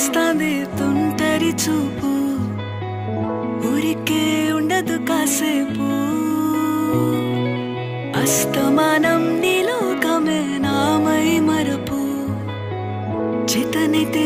చేస్తాంది తుంటరి చూపు ఊరికే ఉండదు కాసేపు అస్తమానం నీలోకమే నామై మరపు చేతనైతే